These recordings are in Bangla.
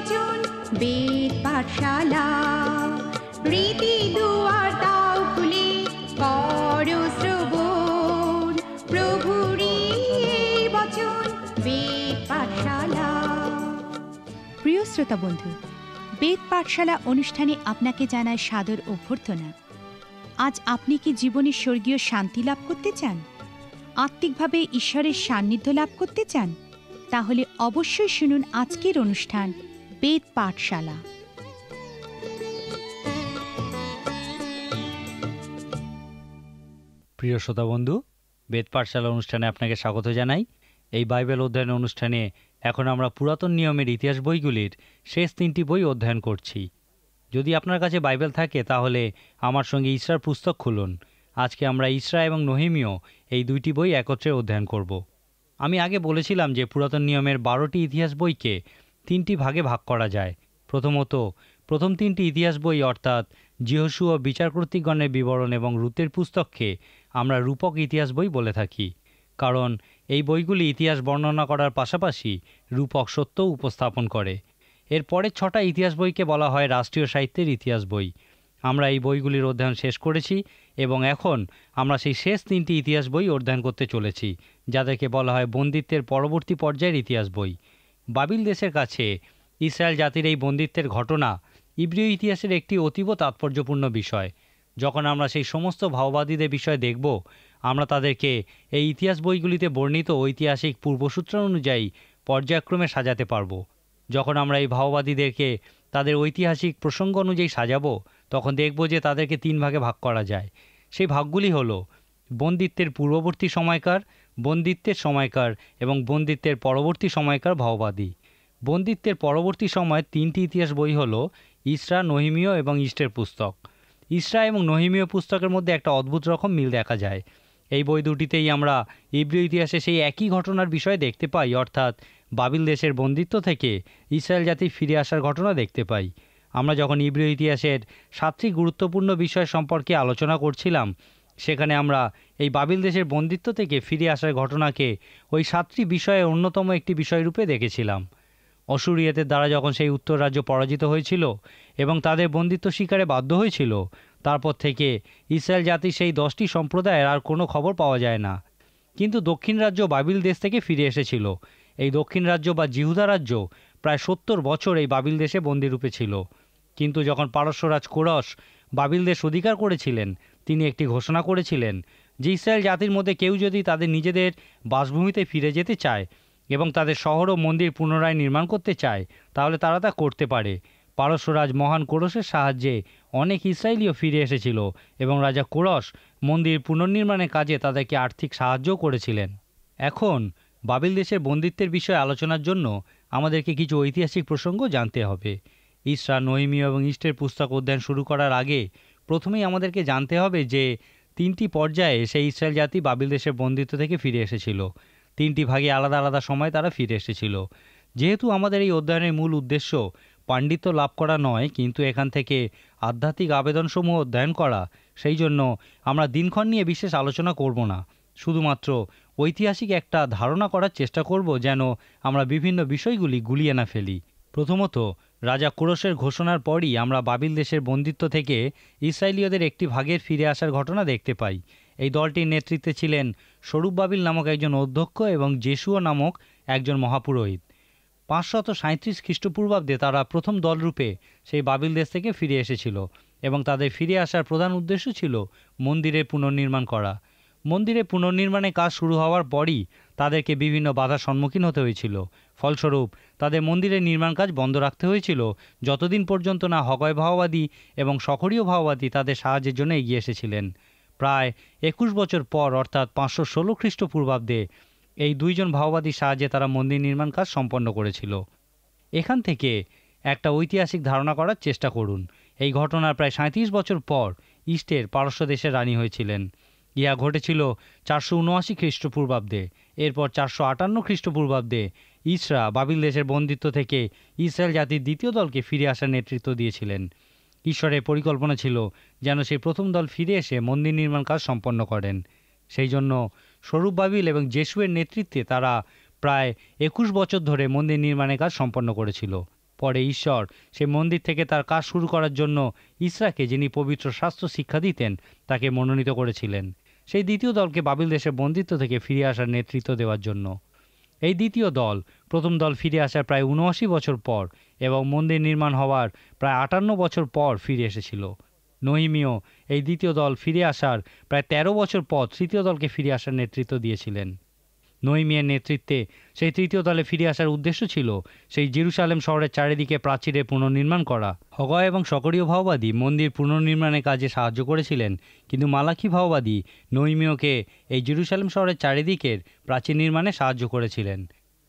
বচন বেদ পাঠশালা, রীতি দুয়ার দাও খুলে করো শ্রবণ, প্রভুরই এই বচন বেদ পাঠশালা। প্রিয় শ্রোতা বন্ধু, বেদ পাঠশালা অনুষ্ঠানে আপনাকে জানায় সাদর অভ্যর্থনা। আজ আপনি কি জীবনে স্বর্গীয় শান্তি লাভ করতে চান, আত্মিকভাবে ঈশ্বরের সান্নিধ্য লাভ করতে চান? তাহলে অবশ্যই শুনুন আজকের অনুষ্ঠান বেদ পাঠশালা। প্রিয় শ্রোতা বন্ধু, বেদ পাঠশালা অনুষ্ঠানে আপনাকে স্বাগত জানাই। এই বাইবেল অধ্যয়ন অনুষ্ঠানে এখন আমরা পুরাতন নিয়মের ইতিহাস বইগুলির শেষ 3টি বই অধ্যয়ন করছি। যদি আপনার কাছে বাইবেল থাকে তাহলে আমার সঙ্গে ইসরার পুস্তক খুলুন। আজকে আমরা ইসরা এবং নহেমীয় এই 2টি বই একত্রে অধ্যয়ন করব। আমি আগে বলেছিলাম যে পুরাতন নিয়মের 12টি ইতিহাস বইকে 3টি ভাগে ভাগ করা যায়। প্রথমত, প্রথম 3টি ইতিহাস বই অর্থাৎ যিহোশু ও বিচারকর্তৃগণের বিবরণ এবং রূতের পুস্তককে আমরা রূপক ইতিহাস বই বলে থাকি, কারণ এই বইগুলি ইতিহাস বর্ণনা করার পাশাপাশি রূপক সত্যও উপস্থাপন করে। এর পরের 6টা ইতিহাস বইকে বলা হয় রাষ্ট্রীয় সাহিত্যের ইতিহাস বই। আমরা এই বইগুলির অধ্যয়ন শেষ করেছি এবং এখন আমরা সেই শেষ 3টি ইতিহাস বই অধ্যয়ন করতে চলেছি, যাদেরকে বলা হয় বন্দিত্বের পরবর্তী পর্যায়ের ইতিহাস বই। বাবিল দেশের কাছে ইসরায়েল জাতির এই বন্দিত্বের ঘটনা ইব্রিয় ইতিহাসের একটি অতীব তাৎপর্যপূর্ণ বিষয়। যখন আমরা সেই সমস্ত ভাওবাদীদের বিষয়ে দেখব, আমরা তাদেরকে এই ইতিহাস বইগুলিতে বর্ণিত ঐতিহাসিক পূর্বসূত্র অনুযায়ী পর্যায়ক্রমে সাজাতে পারব। যখন আমরা এই ভাওবাদীদেরকে তাদের ঐতিহাসিক প্রসঙ্গ অনুযায়ী সাজাবো, তখন দেখব যে তাদেরকে 3 ভাগে ভাগ করা যায়। সেই ভাগগুলি হলো বন্দিত্বের পূর্ববর্তী সময়কার, বন্দিত্বের সময়কার এবং বন্দিত্বের পরবর্তী সময়কার ভাওবাদী। বন্দিত্বের পরবর্তী সময়ের 3টি ইতিহাস বই হলো ইসরা, নহেমীয় এবং ইস্টের পুস্তক। ইসরা এবং নহেমীয় পুস্তকের মধ্যে একটা অদ্ভুত রকম মিল দেখা যায়। এই বই দুটিতেই আমরা ইব্রিয় ইতিহাসে সেই একই ঘটনার বিষয়ে দেখতে পাই, অর্থাৎ বাবিল দেশের বন্দিত্ব থেকে ইসরায়েল জাতির ফিরে আসার ঘটনা দেখতে পাই। আমরা যখন ইব্রিয় ইতিহাসের 7টি গুরুত্বপূর্ণ বিষয় সম্পর্কে আলোচনা করছিলাম, সেখানে আমরা এই বাবিল দেশের বন্দিত্ব থেকে ফিরে আসার ঘটনাকে ওই 7টি বিষয়ে অন্যতম একটি বিষয়রূপে দেখেছিলাম। অসুরিয়াদের দ্বারা যখন সেই উত্তর রাজ্য পরাজিত হয়েছিল এবং তাদের বন্দিত্ব স্বীকারে বাধ্য হয়েছিল, তারপর থেকে ইসরায়েল জাতির সেই 10টি সম্প্রদায়ের আর কোনো খবর পাওয়া যায় না। কিন্তু দক্ষিণ রাজ্য বাবিল দেশ থেকে ফিরে এসেছিল। এই দক্ষিণ রাজ্য বা জিহুদা রাজ্য প্রায় 70 বছর এই বাবিল দেশে বন্দিরূপে ছিল। কিন্তু যখন পারস্যরাজ কোরশ বাবিল দেশ অধিকার করেছিলেন, তিনি একটি ঘোষণা করেছিলেন যে ইসরায়েল জাতির মধ্যে কেউ যদি তাদের নিজেদের বাসভূমিতে ফিরে যেতে চায় এবং তাদের শহর ও মন্দির পুনরায় নির্মাণ করতে চায়, তাহলে তারা তা করতে পারে। পারস্যরাজ মহান কোরশের সাহায্যে অনেক ইসরায়েলীয় ফিরে এসেছিল এবং রাজা কোরশ মন্দির পুনর্নির্মাণের কাজে তাদেরকে আর্থিক সাহায্যও করেছিলেন। এখন বাবিল দেশের বন্দিত্বের বিষয়ে আলোচনার জন্য আমাদেরকে কিছু ঐতিহাসিক প্রসঙ্গ জানতে হবে। ইসরা, নহেমীয় এবং ইস্টের পুস্তক অধ্যয়ন শুরু করার আগে প্রথমেই আমাদেরকে জানতে হবে যে 3টি পর্যায়ে সেই ইসরায়েল জাতি বাবিল দেশের বন্দিত্ব থেকে ফিরে এসেছিল। 3টি ভাগে আলাদা আলাদা সময় তারা ফিরে এসেছিল। যেহেতু আমাদের এই অধ্যয়নের মূল উদ্দেশ্য পাণ্ডিত্য লাভ করা নয়, কিন্তু এখান থেকে আধ্যাত্মিক আবেদনসমূহ অধ্যয়ন করা, সেই জন্য আমরা দিনক্ষণ নিয়ে বিশেষ আলোচনা করব না। শুধুমাত্র ঐতিহাসিক একটা ধারণা করার চেষ্টা করব, যেন আমরা বিভিন্ন বিষয়গুলি গুলিয়ে না ফেলি। প্রথমত, রাজা কোরশের ঘোষণার পরই আমরা বাবিল দেশের বন্দিত্ব থেকে ইসরায়েলীয়দের একটি ভাগের ফিরে আসার ঘটনা দেখতে পাই। এই দলটির নেতৃত্বে ছিলেন সরুব্বাবিল নামক একজন অধ্যক্ষ এবং জেশুয়া নামক একজন মহাপুরোহিত। 537 খ্রিস্টপূর্বাব্দে তারা প্রথম দলরূপে সেই বাবিল দেশ থেকে ফিরে এসেছিল এবং তাদের ফিরে আসার প্রধান উদ্দেশ্য ছিল মন্দিরের পুনর্নির্মাণ করা। মন্দিরের পুনর্নির্মাণের কাজ শুরু হওয়ার পরই তাদেরকে বিভিন্ন বাধার সম্মুখীন হতে হয়েছিল। ফলস্বরূপ তাদের মন্দিরের নির্মাণ কাজ বন্ধ রাখতে হয়েছিল, যতদিন পর্যন্ত না হগয় ভাওবাদী এবং সখরীয় ভাওবাদী তাদের সাহায্যের জন্য এগিয়ে এসেছিলেন। প্রায় 21 বছর পর, অর্থাৎ 516 খ্রিস্টপূর্বাব্দে, এই 2 জন ভাওবাদীর সাহায্যে তারা মন্দির নির্মাণ কাজ সম্পন্ন করেছিল। এখান থেকে একটা ঐতিহাসিক ধারণা করার চেষ্টা করুন। এই ঘটনার প্রায় 37 বছর পর ইস্টের পারস্য দেশের রানী হয়েছিলেন। ইহা ঘটেছিল 479 খ্রিস্টপূর্বাব্দে। এরপর 458 খ্রিস্টপূর্বাব্দে ইসরা বাবিল দেশের বন্দিত্ব থেকে ইসরায়েল জাতির দ্বিতীয় দলকে ফিরে আসার নেতৃত্ব দিয়েছিলেন। ঈশ্বরের পরিকল্পনা ছিল যেন সেই প্রথম দল ফিরে এসে মন্দির নির্মাণ কাজ সম্পন্ন করেন। সেই জন্য সরুব্বাবিল এবং জেশুয়ের নেতৃত্বে তারা প্রায় 21 বছর ধরে মন্দির নির্মাণের কাজ সম্পন্ন করেছিল। পরে ঈশ্বর সে মন্দির থেকে তার কাজ শুরু করার জন্য ইসরাকে, যিনি পবিত্র শাস্ত্র শিক্ষা দিতেন, তাকে মনোনীত করেছিলেন সেই দ্বিতীয় দলকে বাবিল দেশের বন্দিত্ব থেকে ফিরে আসার নেতৃত্ব দেওয়ার জন্য। এই দ্বিতীয় দল প্রথম দল ফিরে আসার প্রায় ৭৯ বছর পর এবং মন্দির নির্মাণ হওয়ার প্রায় ৫৮ বছর পর ফিরে এসেছিল। নহিমীয় এই দ্বিতীয় দল ফিরে আসার প্রায় ১৩ বছর পর তৃতীয় দলকে ফিরে আসার নেতৃত্ব দিয়েছিলেন। নহিমীয়ের নেতৃত্বে সেই তৃতীয় দলে ফিরে আসার উদ্দেশ্য ছিল সেই জেরুসালেম শহরের চারিদিকে প্রাচীরের পুনর্নির্মাণ করা। হগয় এবং সকরীয় ভাওবাদী মন্দির পুনর্নির্মাণের কাজে সাহায্য করেছিলেন, কিন্তু মালাকি ভাওবাদী নহিমীয়কে এই জেরুসালেম শহরের চারিদিকের প্রাচীর নির্মাণে সাহায্য করেছিলেন।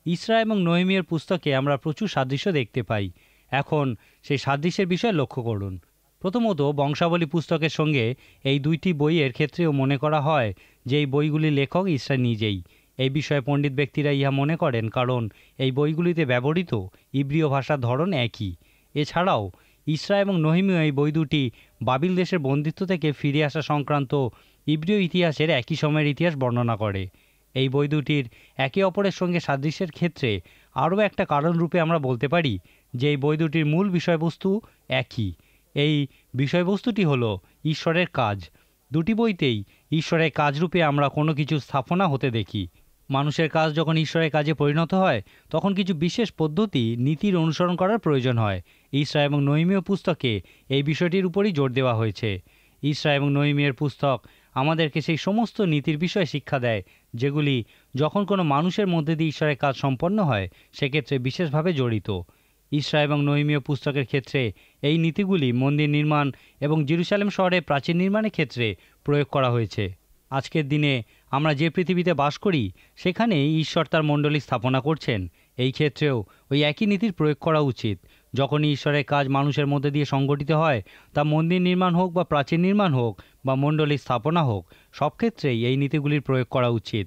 ইসরা এবং নহিমীয়ের পুস্তকে আমরা প্রচুর সাদৃশ্য দেখতে পাই। এখন সেই সাদৃশ্যের বিষয়ে লক্ষ্য করুন। প্রথমত, বংশাবলী পুস্তকের সঙ্গে এই দুইটি বইয়ের ক্ষেত্রেও মনে করা হয় যে এই বইগুলির লেখক ইসরা নিজেই। এই বিষয়ে পণ্ডিত ব্যক্তিরা ইহা মনে করেন কারণ এই বইগুলিতে ব্যবহৃত ইব্রীয় ভাষার ধরন একই। এছাড়াও ইসরা এবং নহিমীয় এই বই দুটি বাবিল দেশের বন্দিত্ব থেকে ফিরে আসা সংক্রান্ত ইব্রীয় ইতিহাসের একই সময়ের ইতিহাস বর্ণনা করে। এই বই দুটির একে অপরের সঙ্গে সাদৃশ্যের ক্ষেত্রে আরও একটা কারণ রূপে আমরা বলতে পারি যে এই বই দুটির মূল বিষয়বস্তু একই। এই বিষয়বস্তুটি হলো ঈশ্বরের কাজ। দুটি বইতেই ঈশ্বরের কাজরূপে আমরা কোনো কিছু স্থাপনা হতে দেখি। মানুষের কাজ যখন ঈশ্বরের কাজে পরিণত হয় তখন কিছু বিশেষ পদ্ধতি, নীতির অনুসরণ করার প্রয়োজন হয়। ইসরা এবং নহিমীয় পুস্তকে এই বিষয়টির উপরই জোর দেওয়া হয়েছে। ইসরা এবং নহিমীয়ের পুস্তক আমাদেরকে সেই সমস্ত নীতির বিষয়ে শিক্ষা দেয় যেগুলি যখন কোনো মানুষের মধ্যে দিয়ে ঈশ্বরের কাজ সম্পন্ন হয় সেক্ষেত্রে বিশেষভাবে জড়িত। ইসরা এবং নহিমীয় পুস্তকের ক্ষেত্রে এই নীতিগুলি মন্দির নির্মাণ এবং জেরুসালেম শহরে প্রাচীর নির্মাণের ক্ষেত্রে প্রয়োগ করা হয়েছে। আজকের দিনে আমরা যে পৃথিবীতে বাস করি সেখানেই ঈশ্বর তার মণ্ডলী স্থাপনা করছেন। এই ক্ষেত্রেও ওই একই নীতির প্রয়োগ করা উচিত। যখনই ঈশ্বরের কাজ মানুষের মধ্যে দিয়ে সংগঠিত হয়, তা মন্দির নির্মাণ হোক বা প্রাচীর নির্মাণ হোক বা মণ্ডলী স্থাপনা হোক, সব ক্ষেত্রেই এই নীতিগুলির প্রয়োগ করা উচিত।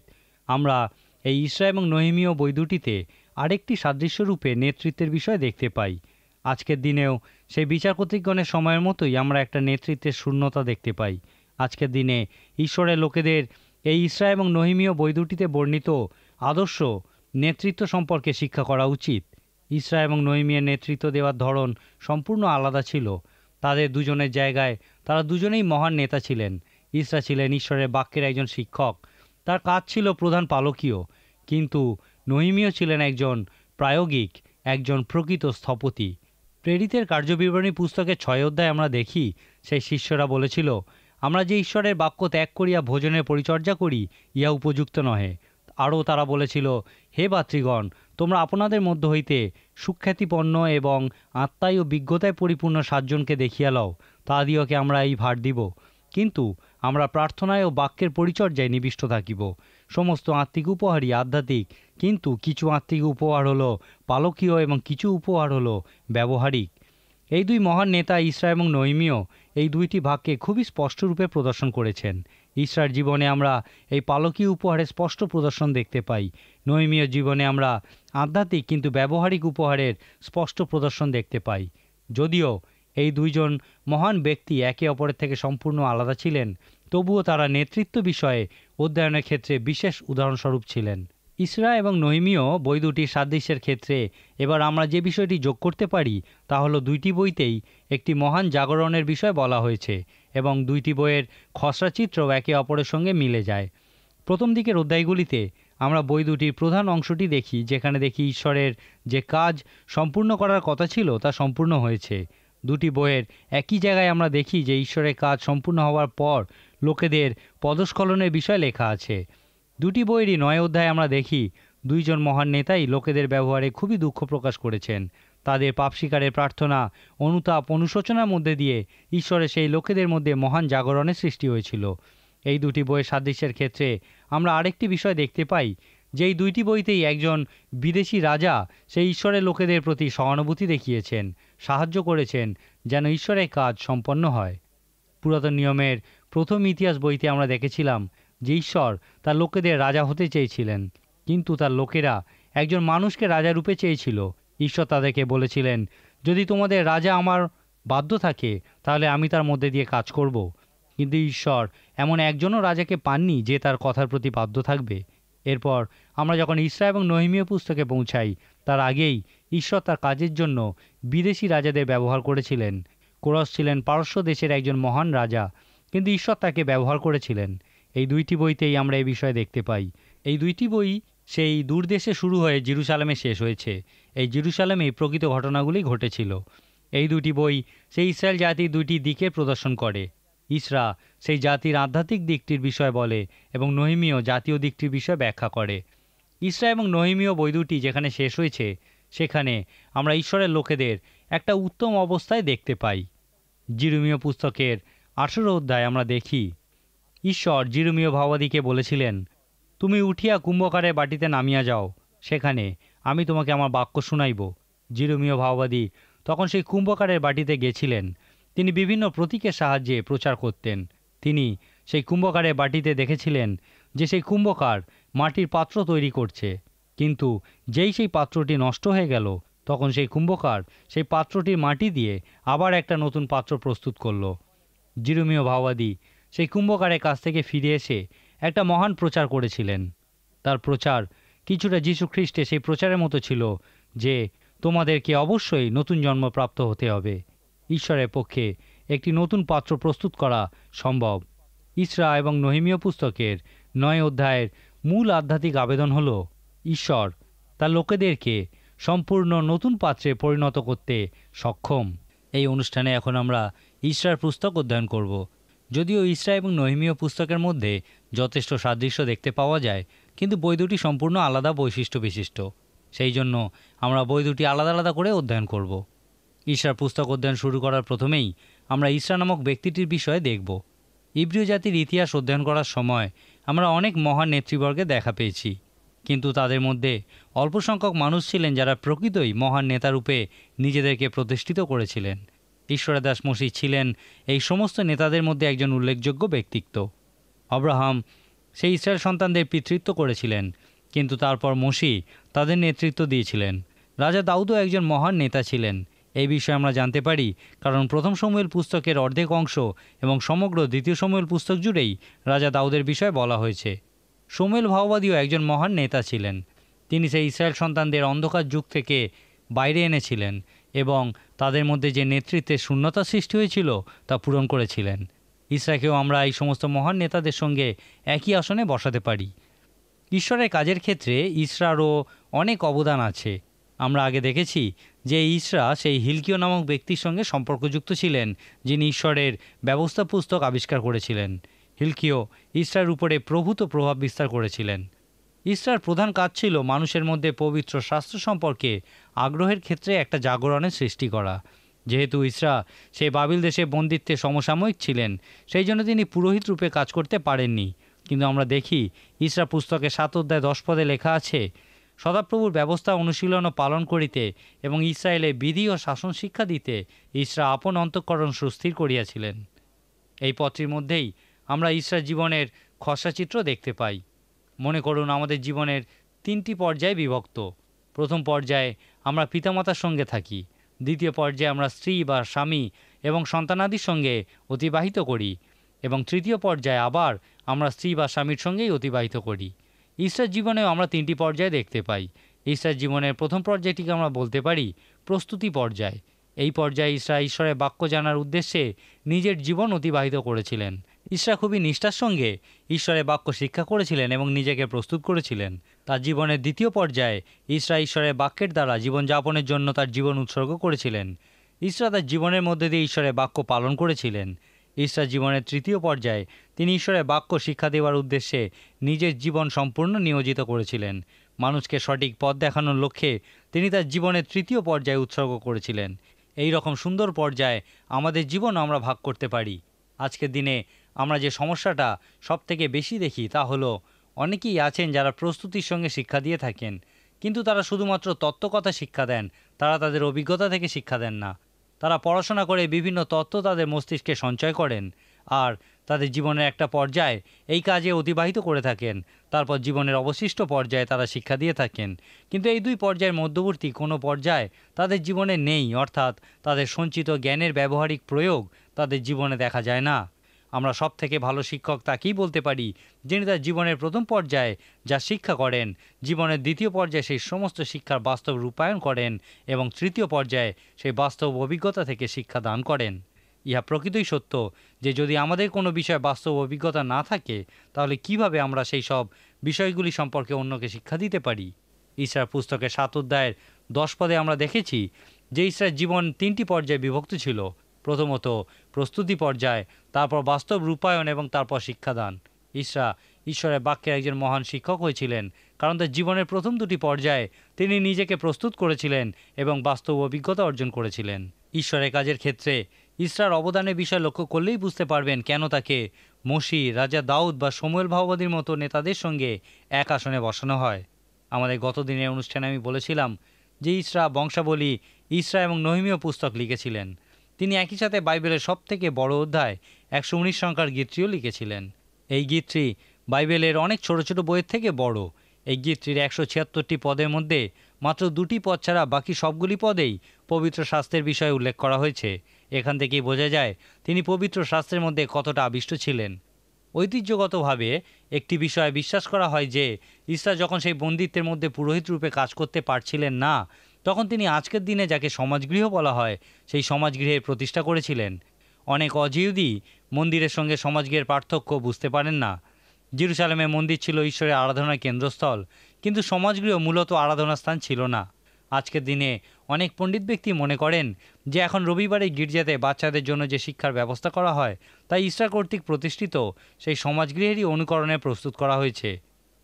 আমরা এই ইসরা এবং নহিমীয় বই দুটিতে আরেকটি সাদৃশ্যরূপে নেতৃত্বের বিষয় দেখতে পাই। আজকের দিনেও সেই বিচারকর্তৃগণের সময়ের মতোই আমরা একটা নেতৃত্বের শূন্যতা দেখতে পাই। আজকের দিনে ঈশ্বরের লোকেদের এই ইসরা এবং নহিমীয় বই দুটিতে বর্ণিত আদর্শ নেতৃত্ব সম্পর্কে শিক্ষা করা উচিত। ইসরা এবং নহিমীয়ের নেতৃত্ব দেওয়ার ধরন সম্পূর্ণ আলাদা ছিল। তাদের দুজনের জায়গায় তারা দুজনেই মহান নেতা ছিলেন। ইসরা ছিলেন ঈশ্বরের বাক্যের একজন শিক্ষক, তার কাজ ছিল প্রধান পালকীয়, কিন্তু নহিমীয় ছিলেন একজন প্রায়োগিক, একজন প্রকৃত স্থপতি। প্রেরিতের কার্যবিবরণী পুস্তকের ৬ অধ্যায়ে আমরা দেখি সেই শিষ্যরা বলেছিল, আমরা যে ঈশ্বরের বাক্য ত্যাগ করিয়া ভোজনের পরিচর্যা করি ইহা উপযুক্ত নহে। আরও তারা বলেছিল, হে ভাতৃগণ, তোমরা আপনাদের মধ্য হইতে সুখ্যাতিপন্ন এবং আত্মায় ও বিজ্ঞতায় পরিপূর্ণ ৭ জনকে দেখিয়া লও, তাহাদিওকে আমরা এই ভার দিব। কিন্তু আমরা প্রার্থনায় ও বাক্যের পরিচর্যায় নিবিষ্ট থাকিব। সমস্ত আত্মিক উপহারই আধ্যাত্মিক, কিন্তু কিছু আত্মিক উপহার হলো পালকীয় এবং কিছু উপহার হলো ব্যবহারিক। এই দুই মহান নেতা ইসরা এবং নহিমীয় এই দুইটি ভাগকে খুবই স্পষ্টরূপে প্রদর্শন করেছেন। ইসরার জীবনে আমরা এই পালকীয় উপহারের স্পষ্ট প্রদর্শন দেখতে পাই। নহিমীয় জীবনে আমরা আধ্যাত্মিক কিন্তু ব্যবহারিক উপহারের স্পষ্ট প্রদর্শন দেখতে পাই। যদিও এই দুইজন মহান ব্যক্তি একে অপরের থেকে সম্পূর্ণ আলাদা ছিলেন, তবুও তারা নেতৃত্ব বিষয়ে অধ্যয়নের ক্ষেত্রে বিশেষ উদাহরণস্বরূপ ছিলেন। ইসরা এবং নহিমীয় বই দুটির সাদৃশ্যের ক্ষেত্রে এবার আমরা যে বিষয়টি যোগ করতে পারি তা হলো দুইটি বইতেই একটি মহান জাগরণের বিষয় বলা হয়েছে এবং দুইটি বইয়ের খসড়া চিত্রও একে অপরের সঙ্গে মিলে যায়। প্রথম দিকের অধ্যায়গুলিতে আমরা বই দুটির প্রধান অংশটি দেখি, যেখানে দেখি ঈশ্বরের যে কাজ সম্পূর্ণ করার কথা ছিল তা সম্পূর্ণ হয়েছে। দুটি বইয়ের একই জায়গায় আমরা দেখি যে ঈশ্বরের কাজ সম্পূর্ণ হওয়ার পর লোকেদের পদস্খলনের বিষয় লেখা আছে। দুটি বইয়েরই ৯ অধ্যায়ে আমরা দেখি দুইজন মহান নেতাই লোকেদের ব্যবহারে খুবই দুঃখ প্রকাশ করেছেন। তাদের পাপ স্বীকারের প্রার্থনা, অনুতাপ, অনুশোচনার মধ্যে দিয়ে ঈশ্বরের সেই লোকেদের মধ্যে মহান জাগরণের সৃষ্টি হয়েছিল। এই দুটি বইয়ের সাদৃশ্যের ক্ষেত্রে আমরা আরেকটি বিষয় দেখতে পাই যে এই দুইটি বইতেই একজন বিদেশি রাজা সেই ঈশ্বরের লোকেদের প্রতি সহানুভূতি দেখিয়েছেন, সাহায্য করেছেন যেন ঈশ্বরের কাজ সম্পন্ন হয়। পুরাতন নিয়মের প্রথম ইতিহাস বইতে আমরা দেখেছিলাম যে ঈশ্বর তার লোকেদের রাজা হতে চেয়েছিলেন, কিন্তু তার লোকেরা একজন মানুষকে রাজা রূপে চেয়েছিল। ঈশ্বর তাদেরকে বলেছিলেন, যদি তোমাদের রাজা আমার বাধ্য থাকে তাহলে আমি তার মধ্যে দিয়ে কাজ করব। কিন্তু ঈশ্বর এমন একজনও রাজাকে পাননি যে তার কথার প্রতি বাধ্য থাকবে। এরপর আমরা যখন ইসরা এবং নহিমীয় পুস্তকে পৌঁছাই, তার আগেই ঈশ্বর তার কাজের জন্য বিদেশি রাজাদের ব্যবহার করেছিলেন। কোরস ছিলেন পারস্য দেশের একজন মহান রাজা, কিন্তু ঈশ্বর তাকে ব্যবহার করেছিলেন। এই দুইটি বইতেই আমরা এই বিষয়ে দেখতে পাই। এই দুইটি বই সেই দূরদেশে শুরু হয়ে জেরুসালেমে শেষ হয়েছে। এই জেরুসালেমেই প্রকৃত ঘটনাগুলি ঘটেছিল। এই দুটি বই সেই ইসরায়েল জাতির দুইটি দিকে প্রদর্শন করে। ইসরা সেই জাতির আধ্যাত্মিক দিকটির বিষয় বলে এবং নহিমীয় জাতীয় দিকটির বিষয় ব্যাখ্যা করে। ইসরা এবং নহিমীয় বই দুটি যেখানে শেষ হয়েছে, সেখানে আমরা ঈশ্বরের লোকেদের একটা উত্তম অবস্থায় দেখতে পাই। জিরমীয় পুস্তকের 18 অধ্যায় আমরা দেখি, ঈশ্বর জিরমীয় ভাবাদীকে বলেছিলেন, তুমি উঠিয়া কুম্ভকারের বাটিতে নামিয়া যাও, সেখানে আমি তোমাকে আমার বাক্য শুনাইব। জিরমীয় ভাবাদী তখন সেই কুম্ভকারের বাটিতে গেছিলেন। তিনি বিভিন্ন প্রতীকের সাহায্যে প্রচার করতেন। তিনি সেই কুম্ভকারের বাটিতে দেখেছিলেন যে সেই কুম্ভকার মাটির পাত্র তৈরি করছে, কিন্তু যেই সেই পাত্রটি নষ্ট হয়ে গেল, তখন সেই কুম্ভকার সেই পাত্রটির মাটি দিয়ে আবার একটা নতুন পাত্র প্রস্তুত করল। জিরমীয় ভাবাদী সেই কুম্ভকারের কাছ থেকে ফিরে এসে একটা মহান প্রচার করেছিলেন। তার প্রচার কিছুটা যীশু খ্রিস্টে সেই প্রচারের মতো ছিল যে তোমাদেরকে অবশ্যই নতুন জন্ম প্রাপ্ত হতে হবে। ঈশ্বরের পক্ষে একটি নতুন পাত্র প্রস্তুত করা সম্ভব। ইসরা এবং নহিমীয় পুস্তকের 9 অধ্যায়ের মূল আধ্যাত্মিক আবেদন হল, ঈশ্বর তার লোকেদেরকে সম্পূর্ণ নতুন পাত্রে পরিণত করতে সক্ষম। এই অনুষ্ঠানে এখন আমরা ইসরার পুস্তক অধ্যয়ন করব। যদিও ইসরা এবং নহিমীয় পুস্তকের মধ্যে যথেষ্ট সাদৃশ্য দেখতে পাওয়া যায়, কিন্তু বই দুটি সম্পূর্ণ আলাদা বৈশিষ্ট্য বিশিষ্ট। সেই জন্য আমরা বই দুটি আলাদা আলাদা করে অধ্যয়ন করব। ইসরার পুস্তক অধ্যয়ন শুরু করার প্রথমেই আমরা ইসরা নামক ব্যক্তিটির বিষয়ে দেখব। ইব্রিয় জাতির ইতিহাস অধ্যয়ন করার সময় আমরা অনেক মহান নেতৃবর্গের দেখা পেয়েছি, কিন্তু তাদের মধ্যে অল্প সংখ্যক মানুষ ছিলেন যারা প্রকৃতই মহান নেতারূপে নিজেদেরকে প্রতিষ্ঠিত করেছিলেন। ঈশ্বরদাস মসীহ ছিলেন এই সমস্ত নেতাদের মধ্যে একজন উল্লেখযোগ্য ব্যক্তিত্ব। আব্রাহাম সেই ইসরায়েল সন্তানদের পিতৃত্ব করেছিলেন, কিন্তু তারপর মসীহ তাদের নেতৃত্ব দিয়েছিলেন। রাজা দাউদও একজন মহান নেতা ছিলেন। এই বিষয়ে আমরা জানতে পারি কারণ প্রথম শমূয়েল পুস্তকের অর্ধেক অংশ এবং সমগ্র দ্বিতীয় শমূয়েল পুস্তক জুড়েই রাজা দাউদের বিষয়ে বলা হয়েছে। শমূয়েল ভাওবাদীও একজন মহান নেতা ছিলেন। তিনি সেই ইসরায়েল সন্তানদের অন্ধকার যুগ থেকে বাইরে এনেছিলেন এবং তাদের মধ্যে যে নেতৃত্বের শূন্যতা সৃষ্টি হয়েছিল তা পূরণ করেছিলেন। ইসরাকেও আমরা এই সমস্ত মহান নেতাদের সঙ্গে একই আসনে বসাতে পারি। ঈশ্বরের কাজের ক্ষেত্রে ইসরারও অনেক অবদান আছে। আমরা আগে দেখেছি যে ইসরা সেই হিলকিয় নামক ব্যক্তির সঙ্গে সম্পর্কযুক্ত ছিলেন, যিনি ঈশ্বরের ব্যবস্থা পুস্তক আবিষ্কার করেছিলেন। হিলকিয় ইসরার উপরে প্রভূত প্রভাব বিস্তার করেছিলেন। ইসরার প্রধান কাজ ছিল মানুষের মধ্যে পবিত্র শাস্ত্র সম্পর্কে আগ্রহের ক্ষেত্রে একটা জাগরণের সৃষ্টি করা। যেহেতু ইসরা সেই বাবিল দেশে বন্দিত্বে সমসাময়িক ছিলেন, সেই জন্য তিনি পুরোহিত রূপে কাজ করতে পারেননি। কিন্তু আমরা দেখি ইসরা পুস্তকে 7 অধ্যায় 10 পদে লেখা আছে, সদাপ্রভুর ব্যবস্থা অনুশীলন ও পালন করিতে এবং ইসরায়েলে বিধি ও শাসন শিক্ষা দিতে ইসরা আপন অন্তঃকরণ সুস্থির করিয়াছিলেন। এই পত্রের মধ্যেই আমরা ইসরার জীবনের খসড়া দেখতে পাই। মনে করুন, আমাদের জীবনের 3টি পর্যায়ে বিভক্ত। প্রথম পর্যায়ে আমরা পিতামাতার সঙ্গে থাকি। দ্বিতীয় পর্যায়ে আমরা স্ত্রী বা স্বামী এবং সন্তানাদির সঙ্গে অতিবাহিত করি এবং তৃতীয় পর্যায়ে আবার আমরা স্ত্রী বা স্বামীর সঙ্গেই অতিবাহিত করি। ইসরার জীবনেও আমরা 3টি পর্যায়ে দেখতে পাই। ইসরার জীবনের প্রথম পর্যায়টিকে আমরা বলতে পারি প্রস্তুতি পর্যায়। এই পর্যায়ে ইসরা ঈশ্বরের বাক্য জানার উদ্দেশ্যে নিজের জীবন অতিবাহিত করেছিলেন। ইসরা খুবই নিষ্ঠার সঙ্গে ঈশ্বরের বাক্য শিক্ষা করেছিলেন এবং নিজেকে প্রস্তুত করেছিলেন। তার জীবনের দ্বিতীয় পর্যায়ে ইসরা ঈশ্বরের বাক্যের দ্বারা জীবনযাপনের জন্য তার জীবন উৎসর্গ করেছিলেন। ইসরা তার জীবনের মধ্যে দিয়ে ঈশ্বরের বাক্য পালন করেছিলেন। ইসরা জীবনের তৃতীয় পর্যায়ে তিনি ঈশ্বরের বাক্য শিক্ষা দেওয়ার উদ্দেশ্যে নিজের জীবন সম্পূর্ণ নিয়োজিত করেছিলেন। মানুষকে সঠিক পথ দেখানোর লক্ষ্যে তিনি তার জীবনের তৃতীয় পর্যায়ে উৎসর্গ করেছিলেন। এই রকম সুন্দর পর্যায়ে আমাদের জীবন আমরা ভাগ করতে পারি। আজকের দিনে আমরা যে সমস্যাটা সবথেকে বেশি দেখি তা হলো, অনেকেই আছেন যারা প্রস্তুতির সঙ্গে শিক্ষা দিয়ে থাকেন, কিন্তু তারা শুধুমাত্র তত্ত্বকথা শিক্ষা দেন, তারা তাদের অভিজ্ঞতা থেকে শিক্ষা দেন না। তারা পড়াশোনা করে বিভিন্ন তত্ত্ব তাদের মস্তিষ্কে সঞ্চয় করেন আর তাদের জীবনের একটা পর্যায়ে এই কাজে অতিবাহিত করে থাকেন। তারপর জীবনের অবশিষ্ট পর্যায়ে তারা শিক্ষা দিয়ে থাকেন, কিন্তু এই 2 পর্যায়ের মধ্যবর্তী কোনো পর্যায়ে তাদের জীবনে নেই, অর্থাৎ তাদের সঞ্চিত জ্ঞানের ব্যবহারিক প্রয়োগ তাদের জীবনে দেখা যায় না। আমরা সব থেকে ভালো শিক্ষক তাকেই বলতে পারি যিনি তার জীবনের প্রথম পর্যায়ে যা শিক্ষা করেন, জীবনের দ্বিতীয় পর্যায়ে সেই সমস্ত শিক্ষার বাস্তব রূপায়ণ করেন এবং তৃতীয় পর্যায়ে সেই বাস্তব অভিজ্ঞতা থেকে শিক্ষা দান করেন। ইহা প্রকৃতই সত্য যে যদি আমাদের কোনো বিষয়ে বাস্তব অভিজ্ঞতা না থাকে তাহলে কিভাবে আমরা সেই সব বিষয়গুলি সম্পর্কে অন্যকে শিক্ষা দিতে পারি। ইসরার পুস্তকের 7 অধ্যায়ের 10 পদে আমরা দেখেছি যে ইসরার জীবন 3টি পর্যায়ে বিভক্ত ছিল। প্রথমত প্রস্তুতি পর্যায়, তারপর বাস্তব রূপায়ণ এবং তারপর শিক্ষাদান। ইসরা ঈশ্বরের বাক্যের একজন মহান শিক্ষক হয়েছিলেন, কারণ তার জীবনের প্রথম 2টি পর্যায়ে তিনি নিজেকে প্রস্তুত করেছিলেন এবং বাস্তব অভিজ্ঞতা অর্জন করেছিলেন। ঈশ্বরের কাজের ক্ষেত্রে ইসরার অবদানের বিষয় লক্ষ্য করলেই বুঝতে পারবেন কেন তাকে মসি, রাজা দাউদ বা শমূয়েল ভাওবাদীর মতো নেতাদের সঙ্গে এক আসনে বসানো হয়। আমাদের গত দিনের অনুষ্ঠানে আমি বলেছিলাম যে ইসরা বংশাবলী, ইসরা এবং নহিমীয় পুস্তক লিখেছিলেন। তিনি একই সাথে বাইবেলের সবথেকে বড় অধ্যায় 119 সংখ্যার গীতটিও লিখেছিলেন। এই গীতটি বাইবেলের অনেক ছোট ছোট বইয়ের থেকে বড়। এই গীতটির 176টি পদের মধ্যে মাত্র 2টি পদ ছাড়া বাকি সবগুলি পদেই পবিত্র শাস্ত্রের বিষয়ে উল্লেখ করা হয়েছে। এখান থেকেই বোঝা যায় তিনি পবিত্র শাস্ত্রের মধ্যে কতটা আবিষ্ট ছিলেন। ঐতিহ্যগতভাবে একটি বিষয়ে বিশ্বাস করা হয় যে ইসরা যখন সেই বন্দিত্বের মধ্যে পুরোহিত রূপে কাজ করতে পারছিলেন না, তখন তিনি আজকের দিনে যাকে সমাজগৃহ বলা হয় সেই সমাজগৃহের প্রতিষ্ঠা করেছিলেন। অনেক অজিহুদি মন্দিরের সঙ্গে সমাজগৃহের পার্থক্য বুঝতে পারেন না। জেরুজালেমে মন্দির ছিল ঈশ্বরের আরাধনার কেন্দ্রস্থল, কিন্তু সমাজগৃহ মূলত আরাধনার স্থান ছিল না। আজকের দিনে অনেক পণ্ডিত ব্যক্তি মনে করেন যে এখন রবিবারে গির্জাতে বাচ্চাদের জন্য যে শিক্ষার ব্যবস্থা করা হয় তাই ইসরা কর্তৃক প্রতিষ্ঠিত সেই সমাজগৃহেরই অনুকরণে প্রস্তুত করা হয়েছে।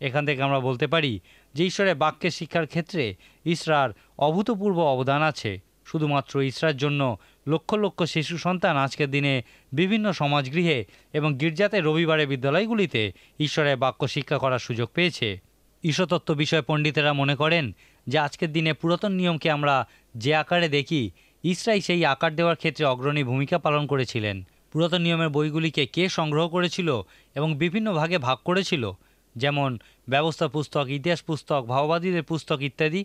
এখান থেকে আমরা বলতে পারি যে ঈশ্বরের বাক্যের শিক্ষার ক্ষেত্রে ইসরার অভূতপূর্ব অবদান আছে। শুধুমাত্র ইসরার জন্য লক্ষ লক্ষ শিশু সন্তান আজকের দিনে বিভিন্ন সমাজগৃহে এবং গির্জাতে রবিবারের বিদ্যালয়গুলিতে ঈশ্বরের বাক্য শিক্ষা করার সুযোগ পেয়েছে। ঈশ্বরতত্ত্ব বিষয়ে পণ্ডিতেরা মনে করেন যে আজকের দিনে পুরাতন নিয়মকে আমরা যে আকারে দেখি, ইসরাই সেই আকার দেওয়ার ক্ষেত্রে অগ্রণী ভূমিকা পালন করেছিলেন। পুরাতন নিয়মের বইগুলিকে কে সংগ্রহ করেছিল এবং বিভিন্ন ভাগে ভাগ করেছিল, যেমন ব্যবস্থা পুস্তক, ইতিহাস পুস্তক, ভাওবাদীদের পুস্তক ইত্যাদি।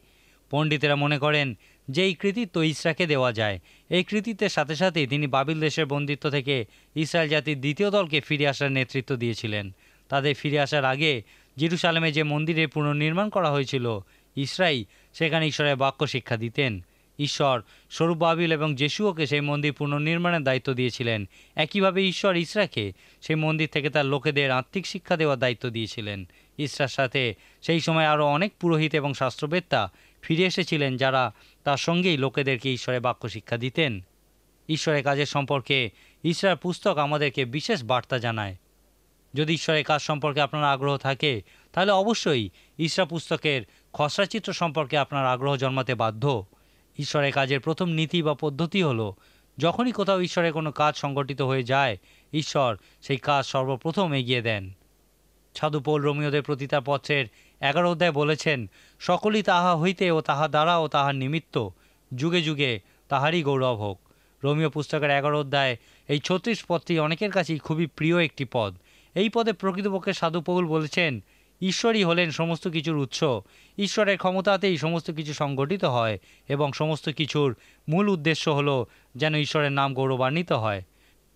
পণ্ডিতেরা মনে করেন যে এই কৃতিত্ব ইসরাকে দেওয়া যায়। এই কৃতিত্বের সাথে সাথেই তিনি বাবিল দেশের বন্দিত্ব থেকে ইসরায়েল জাতির দ্বিতীয় দলকে ফিরে আসার নেতৃত্ব দিয়েছিলেন। তাদের ফিরে আসার আগে জেরুজালেমে যে মন্দিরের পুনর্নির্মাণ করা হয়েছিল, ইসরাই সেখানে ঈশ্বরের বাক্য শিক্ষা দিতেন। ঈশ্বর সরুব্বাবিল এবং যেশুয়াকে সেই মন্দির পুনর্নির্মাণের দায়িত্ব দিয়েছিলেন। একইভাবে ঈশ্বর ইসরাকে সেই মন্দির থেকে তার লোকেদের আত্মিক শিক্ষা দেওয়ার দায়িত্ব দিয়েছিলেন। ইসরার সাথে সেই সময় আরও অনেক পুরোহিত এবং শাস্ত্রবেত্তা ফিরে এসেছিলেন, যারা তার সঙ্গেই লোকেদেরকে ঈশ্বরের বাক্য শিক্ষা দিতেন। ঈশ্বরের কাজের সম্পর্কে ইসরার পুস্তক আমাদেরকে বিশেষ বার্তা জানায়। যদি ঈশ্বরের কাজ সম্পর্কে আপনার আগ্রহ থাকে তাহলে অবশ্যই ইসরা পুস্তকের খসড়া চিত্র সম্পর্কে আপনার আগ্রহ জন্মাতে বাধ্য। ঈশ্বরের কাজের প্রথম নীতি বা পদ্ধতি হলো, যখনই কোথাও ঈশ্বরের কোনো কাজ সংগঠিত হয়ে যায়, ঈশ্বর সেই কাজ সর্বপ্রথম এগিয়ে দেন। সাধু পৌল রোমীয়দের প্রতি তার পত্রের 11 অধ্যায় বলেছেন, সকলই তাহা হইতে ও তাহা দ্বারা ও তাহার নিমিত্ত যুগে যুগে তাহারই গৌরব হোক। রোমীয় পুস্তকের 11 অধ্যায় এই 36 পদটি অনেকের কাছেই খুবই প্রিয় একটি পদ। এই পদে প্রকৃতপক্ষে সাধু পৌল বলেছেন, ঈশ্বরই হলেন সমস্ত কিছুর উৎস। ঈশ্বরের ক্ষমতাতেই সমস্ত কিছু সংগঠিত হয় এবং সমস্ত কিছুর মূল উদ্দেশ্য হলো যেন ঈশ্বরের নাম গৌরবান্বিত হয়।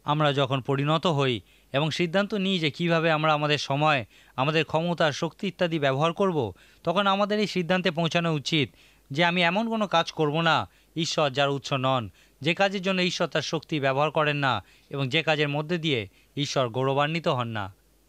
আমরা যখন পরিণত হই এবং সিদ্ধান্ত নিই যে কীভাবে আমরা আমাদের সময়, আমাদের ক্ষমতা, শক্তি ইত্যাদি ব্যবহার করব, তখন আমাদের এই সিদ্ধান্তে পৌঁছানো উচিত যে আমি এমন কোনো কাজ করব না ঈশ্বর যার উৎস নন, যে কাজের জন্য ঈশ্বর তার শক্তি ব্যবহার করেন না এবং যে কাজের মধ্যে দিয়ে ঈশ্বর গৌরবান্বিত হন না।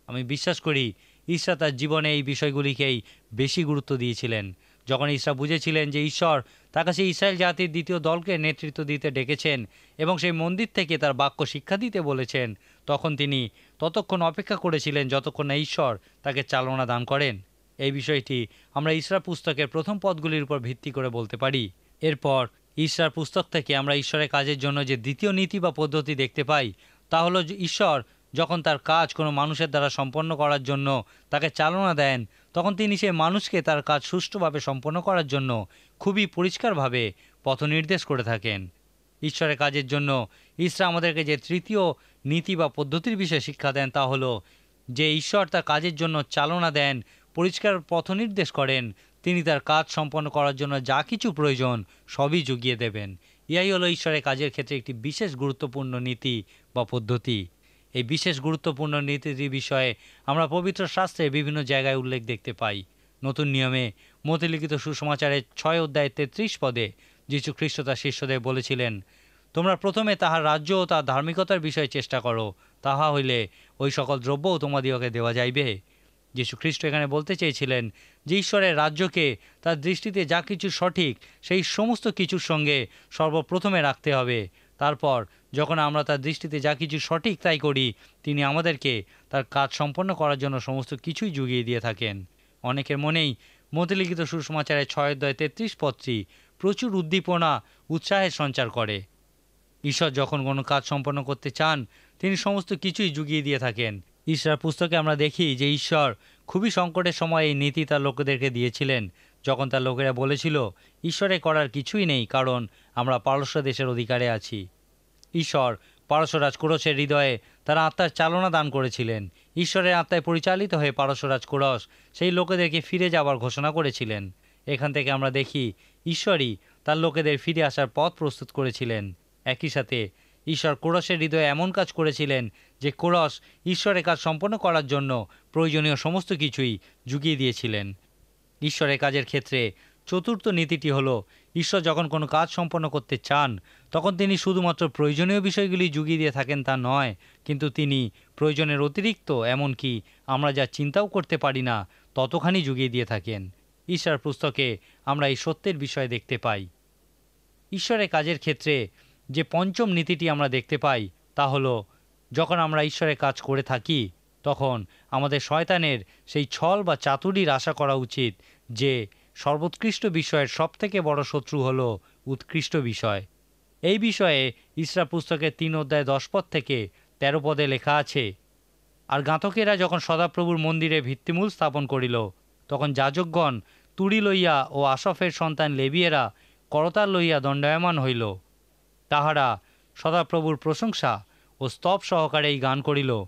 আমি বিশ্বাস করি ইসরা তার জীবনে এই বিষয়গুলিকেই বেশি গুরুত্ব দিয়েছিলেন। যখন ইসরা বুঝেছিলেন যে ঈশ্বর তার কাছে ইসরায়েল জাতির দ্বিতীয় দলকে নেতৃত্ব দিতে ডেকেছেন এবং সেই মন্দির থেকে তার বাক্য শিক্ষা দিতে বলেছেন, তখন তিনি ততক্ষণ অপেক্ষা করেছিলেন যতক্ষণ না ঈশ্বর তাকে চালনা দান করেন। এই বিষয়টি আমরা ইসরা পুস্তকের প্রথম পদগুলির উপর ভিত্তি করে বলতে পারি। এরপর ইসরার পুস্তক থেকে আমরা ঈশ্বরের কাজের জন্য যে দ্বিতীয় নীতি বা পদ্ধতি দেখতে পাই, তা হলো যে ঈশ্বর যখন তার কাজ কোনো মানুষের দ্বারা সম্পন্ন করার জন্য তাকে চালনা দেন, তখন তিনি সেই মানুষকে তার কাজ সুষ্ঠুভাবে সম্পন্ন করার জন্য খুবই পরিষ্কারভাবে পথ নির্দেশ করে থাকেন। ঈশ্বরের কাজের জন্য ইসরা আমাদেরকে যে তৃতীয় নীতি বা পদ্ধতির বিষয়ে শিক্ষা দেন, তা হলো যে ঈশ্বর তার কাজের জন্য চালনা দেন, পরিষ্কার পথ নির্দেশ করেন। তিনি তার কাজ সম্পন্ন করার জন্য যা কিছু প্রয়োজন সবই জুগিয়ে দেবেন। ইহাই হলো ঈশ্বরের কাজের ক্ষেত্রে একটি বিশেষ গুরুত্বপূর্ণ নীতি বা পদ্ধতি। এই বিশেষ গুরুত্বপূর্ণ নীতির বিষয়ে আমরা পবিত্র শাস্ত্রে বিভিন্ন জায়গায় উল্লেখ দেখতে পাই। নতুন নিয়মে মতিলিখিত সুসমাচারের 6 অধ্যায় 33 পদে যীশু খ্রিস্ট তার শিষ্যদের বলেছিলেন, তোমরা প্রথমে তাহার রাজ্য ও তার ধার্মিকতার বিষয়ে চেষ্টা করো, তাহা হইলে ওই সকল দ্রব্যও তোমাদিগকে দেওয়া যাইবে। যীশু খ্রিস্ট এখানে বলতে চেয়েছিলেন যে ঈশ্বরের রাজ্যকে তার দৃষ্টিতে যা কিছু সঠিক সেই সমস্ত কিছুর সঙ্গে সর্বপ্রথমে রাখতে হবে। তারপর যখন আমরা তার দৃষ্টিতে যা কিছু সঠিক তাই করি, তিনি আমাদেরকে তার কাজ সম্পন্ন করার জন্য সমস্ত কিছুই জুগিয়ে দিয়ে থাকেন। অনেকের মনেই মতিলিখিত সুসমাচারের 6 অধ্যায় 33 পদটি প্রচুর উদ্দীপনা উৎসাহের সঞ্চার করে। ঈশ্বর যখন কোনো কাজ সম্পন্ন করতে চান, তিনি সমস্ত কিছুই জুগিয়ে দিয়ে থাকেন। ঈশ্বর পুস্তকে আমরা দেখি যে ঈশ্বর খুবই সংকটের সময় এই নীতি তার লোকেদেরকে দিয়েছিলেন, যখন তার লোকেরা বলেছিল ঈশ্বরে করার কিছুই নেই, কারণ আমরা পারস্য দেশের অধিকারে আছি। ঈশ্বর পারস্যরাজ কোরসের হৃদয়ে তার আত্মার চালনা দান করেছিলেন। ঈশ্বরের আত্মায় পরিচালিত হয়ে পারস্যরাজ কোরস সেই লোকেদেরকে ফিরে যাবার ঘোষণা করেছিলেন। এখান থেকে আমরা দেখি ঈশ্বরই তার লোকেদের ফিরে আসার পথ প্রস্তুত করেছিলেন। একই সাথে ঈশ্বর কোরসের হৃদয়ে এমন কাজ করেছিলেন যে কোরস ঈশ্বরের কাজ সম্পন্ন করার জন্য প্রয়োজনীয় সমস্ত কিছুই জুগিয়ে দিয়েছিলেন। ঈশ্বরের কাজের ক্ষেত্রে চতুর্থ নীতিটি হলো, ঈশ্বর যখন কোনো কাজ সম্পন্ন করতে চান, তখন তিনি শুধুমাত্র প্রয়োজনীয় বিষয়গুলি জুগিয়ে দিয়ে থাকেন তা নয়, কিন্তু তিনি প্রয়োজনের অতিরিক্ত, এমনকি আমরা যা চিন্তাও করতে পারি না ততখানি জুগিয়ে দিয়ে থাকেন। ঈশ্বর পুস্তকে আমরা এই সত্যের বিষয়ে দেখতে পাই। ঈশ্বরের কাজের ক্ষেত্রে যে পঞ্চম নীতিটি আমরা দেখতে পাই তা হলো, যখন আমরা ঈশ্বরের কাজ করে থাকি তখন আমাদের শয়তানের সেই ছল বা চাতুরির আশা করা উচিত যে সর্বোৎকৃষ্ট বিষয়ের সবথেকে বড় শত্রু হলো উৎকৃষ্ট বিষয়। এই বিষয়ে ইসরা পুস্তকের 3 অধ্যায় 10 পদ থেকে 13 পদে লেখা আছে, আর গাঁথকেরা যখন সদাপ্রভুর মন্দিরে ভিত্তিমূল স্থাপন করিল, তখন যাজকগণ তুড়ি লইয়া ও আসফের সন্তান লেবিয়েরা করতাল লইয়া দণ্ডায়মান হইল। তাহারা সদাপ্রভুর প্রশংসা ও স্তব সহকারে এই গান করিল,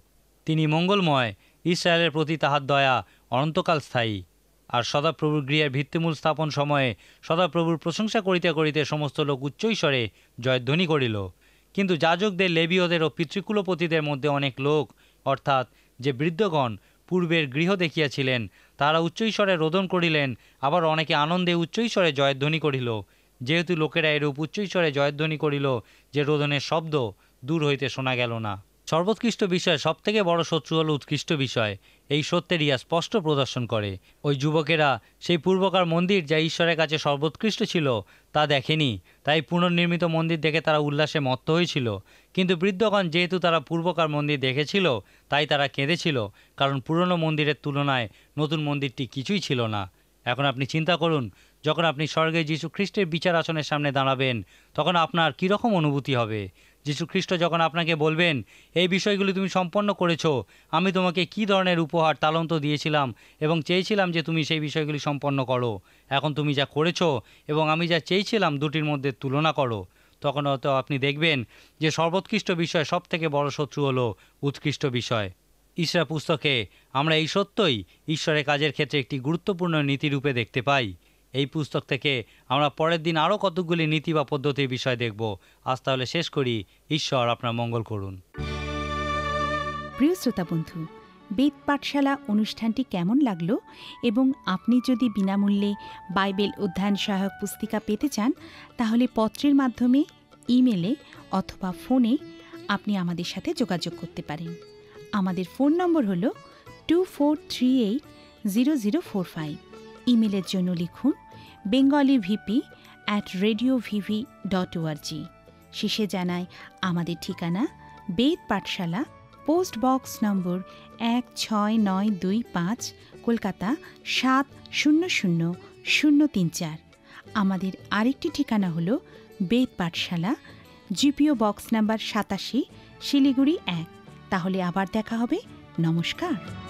তিনি মঙ্গলময়, ইসরায়েলের প্রতি তাহার দয়া অনন্তকাল স্থায়ী। আর সদাপ্রভুর গৃহের ভিত্তিমূল স্থাপন সময়ে সদাপ্রভুর প্রশংসা করিতে করিতে সমস্ত লোক উচ্চৈস্বরে জয়ধ্বনি করিল। কিন্তু যাজকদের, লেবীয়দের ও পিতৃকুলপতিদের মধ্যে অনেক লোক, অর্থাৎ যে বৃদ্ধগণ পূর্বের গৃহ দেখিয়াছিলেন, তারা উচ্চৈস্বরে রোদন করিলেন, আবার অনেকে আনন্দে উচ্চৈস্বরে জয়ধ্বনি করিল। যেহেতু লোকেরা এরূপ উচ্চৈস্বরে জয়ধ্বনি করিল যে রোদনের শব্দ দূর হইতে শোনা গেল না। সর্বোৎকৃষ্ট বিষয় সবথেকে বড় শত্রু হল উৎকৃষ্ট বিষয়। এই সত্যের ইহা স্পষ্ট প্রদর্শন করে। ওই যুবকেরা সেই পূর্বকার মন্দির যা ঈশ্বরের কাছে সর্বোৎকৃষ্ট ছিল তা দেখেনি, তাই পুনর্নির্মিত মন্দির দেখে তারা উল্লাসে মত্ত হয়েছিল। কিন্তু বৃদ্ধগণ যেহেতু তারা পূর্বকার মন্দির দেখেছিল, তাই তারা কেঁদেছিল, কারণ পুরনো মন্দিরের তুলনায় নতুন মন্দিরটি কিছুই ছিল না। এখন আপনি চিন্তা করুন, যখন আপনি স্বর্গে যীশু খ্রিস্টের বিচার আসনের সামনে দাঁড়াবেন, তখন আপনার কীরকম অনুভূতি হবে? যীশু খ্রিস্ট যখন আপনাকে বলবেন, এই বিষয়গুলি তুমি সম্পন্ন করেছো, আমি তোমাকে কী ধরনের উপহার তালন্ত দিয়েছিলাম এবং চেয়েছিলাম যে তুমি সেই বিষয়গুলি সম্পন্ন করো, এখন তুমি যা করেছো এবং আমি যা চেয়েছিলাম দুটির মধ্যে তুলনা করো, তখন হয়তো আপনি দেখবেন যে সর্বোৎকৃষ্ট বিষয় সবথেকে বড় শত্রু হলো উৎকৃষ্ট বিষয়। ইসরা পুস্তকে আমরা এই সত্যই ঈশ্বরের কাজের ক্ষেত্রে একটি গুরুত্বপূর্ণ নীতিরূপে দেখতে পাই। এই পুস্তক থেকে আমরা পরের দিন আরও কতকগুলি নীতি বা পদ্ধতির বিষয় দেখব। আজ তাহলে শেষ করি। ঈশ্বর আপনার মঙ্গল করুন। প্রিয় শ্রোতা বন্ধু, বেদ পাঠশালা অনুষ্ঠানটি কেমন লাগলো? এবং আপনি যদি বিনামূল্যে বাইবেল অধ্যয়ন সহায়ক পুস্তিকা পেতে চান, তাহলে পত্রের মাধ্যমে, ইমেলে অথবা ফোনে আপনি আমাদের সাথে যোগাযোগ করতে পারেন। আমাদের ফোন নম্বর হল 24380045। ইমেলের জন্য লিখুন bengalivp@radiovv.org। শেষে জানাই আমাদের ঠিকানা, বেদ পাঠশালা, পোস্ট বক্স নম্বর 16925, কলকাতা 700034। আমাদের আরেকটি ঠিকানা হল বেদ পাঠশালা, জিপিও বক্স নাম্বার 87, শিলিগুড়ি 1। তাহলে আবার দেখা হবে। নমস্কার।